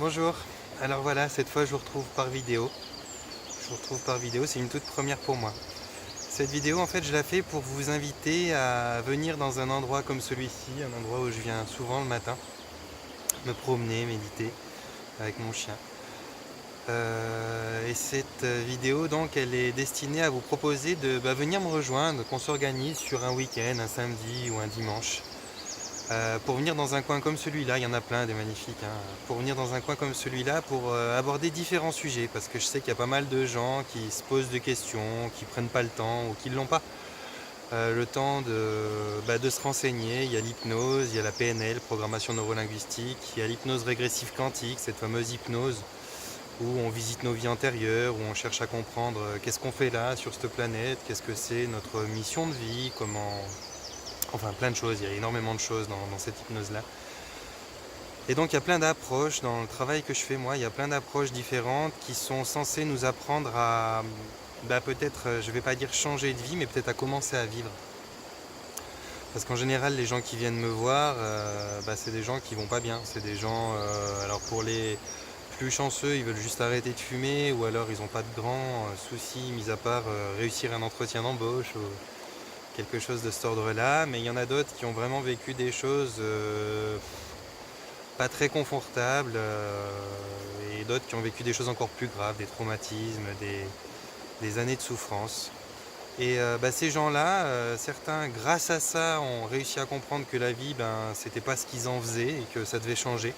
Bonjour, alors voilà, cette fois je vous retrouve par vidéo. C'est une toute première pour moi. Cette vidéo en fait je la fais pour vous inviter à venir dans un endroit comme celui-ci, un endroit où je viens souvent le matin, me promener, méditer avec mon chien. Et cette vidéo donc elle est destinée à vous proposer de venir me rejoindre, qu'on s'organise sur un week-end, un samedi ou un dimanche. Pour venir dans un coin comme celui-là, il y en a plein des magnifiques, hein, pour venir dans un coin comme celui-là, pour aborder différents sujets, parce que je sais qu'il y a pas mal de gens qui se posent des questions, qui prennent pas le temps ou qui ne l'ont pas. Le temps de se renseigner. Il y a l'hypnose, il y a la PNL, programmation neurolinguistique, il y a l'hypnose régressive quantique, cette fameuse hypnose où on visite nos vies antérieures, où on cherche à comprendre qu'est-ce qu'on fait là sur cette planète, qu'est-ce que c'est notre mission de vie, comment... Enfin plein de choses, il y a énormément de choses dans cette hypnose-là. Et donc il y a plein d'approches dans le travail que je fais moi, il y a plein d'approches différentes qui sont censées nous apprendre à peut-être, je vais pas dire changer de vie, mais peut-être à commencer à vivre. Parce qu'en général les gens qui viennent me voir, c'est des gens qui vont pas bien. C'est des gens, alors pour les plus chanceux, ils veulent juste arrêter de fumer, ou alors ils n'ont pas de grands soucis, mis à part réussir un entretien d'embauche ou quelque chose de cet ordre-là. Mais il y en a d'autres qui ont vraiment vécu des choses pas très confortables, et d'autres qui ont vécu des choses encore plus graves, des traumatismes, des années de souffrance. Et ces gens-là, certains, grâce à ça, ont réussi à comprendre que la vie, c'était pas ce qu'ils en faisaient et que ça devait changer.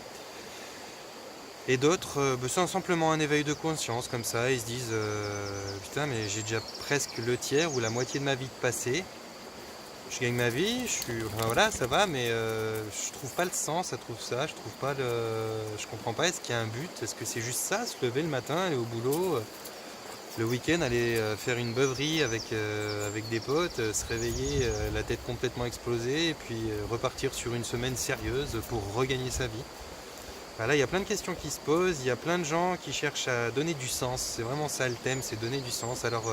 Et d'autres, c'est simplement un éveil de conscience, comme ça, ils se disent putain, mais j'ai déjà presque le tiers ou la moitié de ma vie de passé. Je gagne ma vie, enfin, voilà, ça va, mais je trouve pas le sens à tout ça, je comprends pas, est-ce qu'il y a un but, est-ce que c'est juste ça, se lever le matin, aller au boulot, le week-end aller faire une beuverie avec des potes, se réveiller la tête complètement explosée, et puis repartir sur une semaine sérieuse pour regagner sa vie. Là, il y a plein de questions qui se posent, il y a plein de gens qui cherchent à donner du sens, c'est vraiment ça le thème, c'est donner du sens. Alors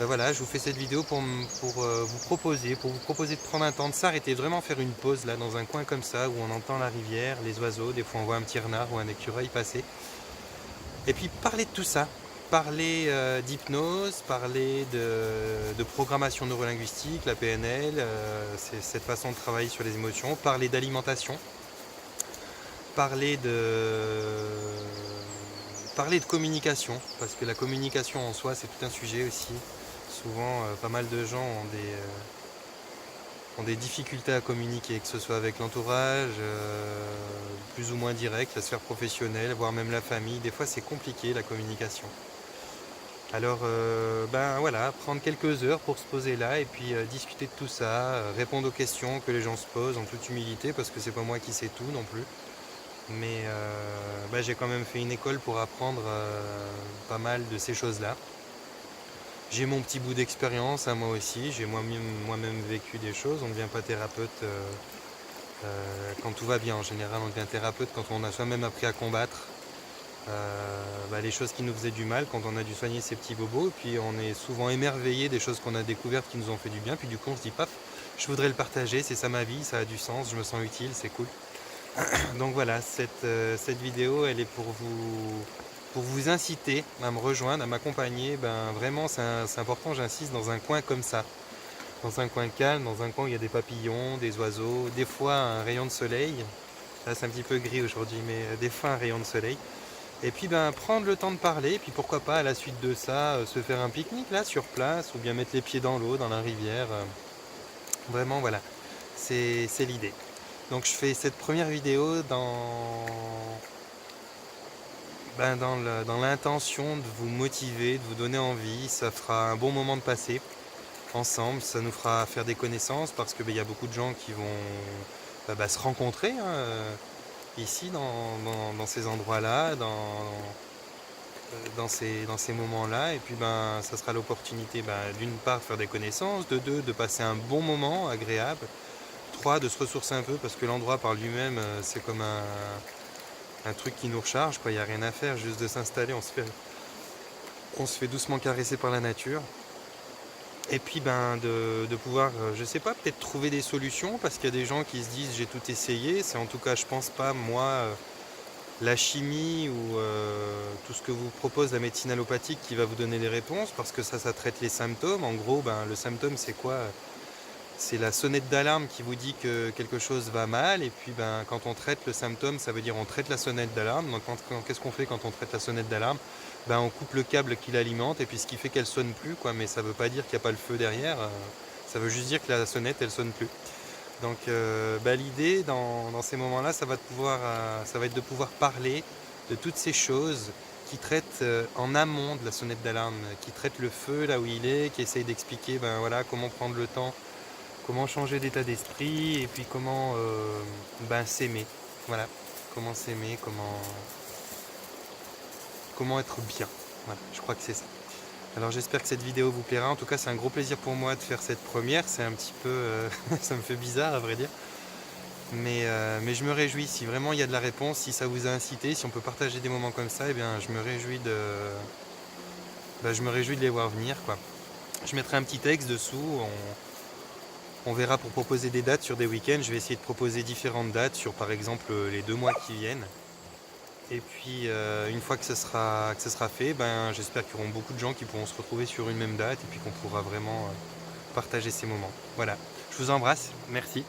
voilà, je vous fais cette vidéo pour vous proposer de prendre un temps, de s'arrêter, de vraiment faire une pause là dans un coin comme ça où on entend la rivière, les oiseaux, des fois on voit un petit renard ou un écureuil passer. Et puis parler de tout ça, parler d'hypnose, parler de programmation neurolinguistique, la PNL, c'est cette façon de travailler sur les émotions, parler d'alimentation, parler de communication, parce que la communication en soi c'est tout un sujet aussi. Souvent, pas mal de gens ont des difficultés à communiquer, que ce soit avec l'entourage, plus ou moins direct, la sphère professionnelle, voire même la famille. Des fois, c'est compliqué la communication. Alors, voilà, prendre quelques heures pour se poser là et puis discuter de tout ça, répondre aux questions que les gens se posent en toute humilité, parce que c'est pas moi qui sais tout non plus. Mais j'ai quand même fait une école pour apprendre pas mal de ces choses-là. J'ai mon petit bout d'expérience à moi aussi, j'ai moi-même vécu des choses. On ne devient pas thérapeute quand tout va bien. En général, on devient thérapeute quand on a soi-même appris à combattre les choses qui nous faisaient du mal, quand on a dû soigner ces petits bobos. Et puis on est souvent émerveillé des choses qu'on a découvertes qui nous ont fait du bien. Puis du coup, on se dit, paf, je voudrais le partager, c'est ça ma vie, ça a du sens, je me sens utile, c'est cool. Donc voilà, cette vidéo, elle est pour vous inciter à me rejoindre, à m'accompagner. Vraiment, c'est important, j'insiste, dans un coin comme ça. Dans un coin calme, dans un coin où il y a des papillons, des oiseaux, des fois un rayon de soleil. Là, c'est un petit peu gris aujourd'hui, mais des fois un rayon de soleil. Et puis prendre le temps de parler, et puis pourquoi pas à la suite de ça, se faire un pique-nique là sur place, ou bien mettre les pieds dans l'eau, dans la rivière. Vraiment, voilà, c'est l'idée. Donc je fais cette première vidéo dans l'intention de vous motiver, de vous donner envie. Ça fera un bon moment de passer ensemble, ça nous fera faire des connaissances, parce que y a beaucoup de gens qui vont se rencontrer ici dans ces endroits-là, dans ces moments-là. Et puis ça sera l'opportunité d'une part de faire des connaissances, de deux de passer un bon moment agréable, trois de se ressourcer un peu, parce que l'endroit par lui-même c'est comme un truc qui nous recharge, quoi. Il n'y a rien à faire, juste de s'installer, on se fait doucement caresser par la nature. Et puis de pouvoir, je sais pas, peut-être trouver des solutions, parce qu'il y a des gens qui se disent j'ai tout essayé. C'est en tout cas, je pense pas, moi, la chimie ou tout ce que vous propose la médecine allopathique qui va vous donner les réponses, parce que ça traite les symptômes. En gros, ben, le symptôme, c'est quoi? C'est la sonnette d'alarme qui vous dit que quelque chose va mal, et puis ben, quand on traite le symptôme, ça veut dire on traite la sonnette d'alarme. Donc qu'est-ce qu'on fait quand on traite la sonnette d'alarme? Ben, on coupe le câble qui l'alimente, et puis ce qui fait qu'elle sonne plus, quoi. Mais ça veut pas dire qu'il n'y a pas le feu derrière, ça veut juste dire que la sonnette, elle sonne plus. Donc bah, l'idée dans ces moments-là, ça va être de pouvoir parler de toutes ces choses qui traitent en amont de la sonnette d'alarme, qui traitent le feu là où il est, qui essayent d'expliquer ben, voilà, comment prendre le temps, comment changer d'état d'esprit, et puis comment ben, s'aimer. Voilà, comment s'aimer, comment être bien. Voilà, je crois que c'est ça. Alors j'espère que cette vidéo vous plaira. En tout cas, c'est un gros plaisir pour moi de faire cette première. C'est un petit peu... ça me fait bizarre à vrai dire. Mais je me réjouis, si vraiment il y a de la réponse, si ça vous a incité, si on peut partager des moments comme ça, eh bien je me réjouis de les voir venir, quoi. Je mettrai un petit texte dessous, on verra pour proposer des dates sur des week-ends. Je vais essayer de proposer différentes dates sur par exemple les 2 mois qui viennent. Et puis une fois que ce sera fait, ben, j'espère qu'il y aura beaucoup de gens qui pourront se retrouver sur une même date, et puis qu'on pourra vraiment partager ces moments. Voilà, je vous embrasse, merci.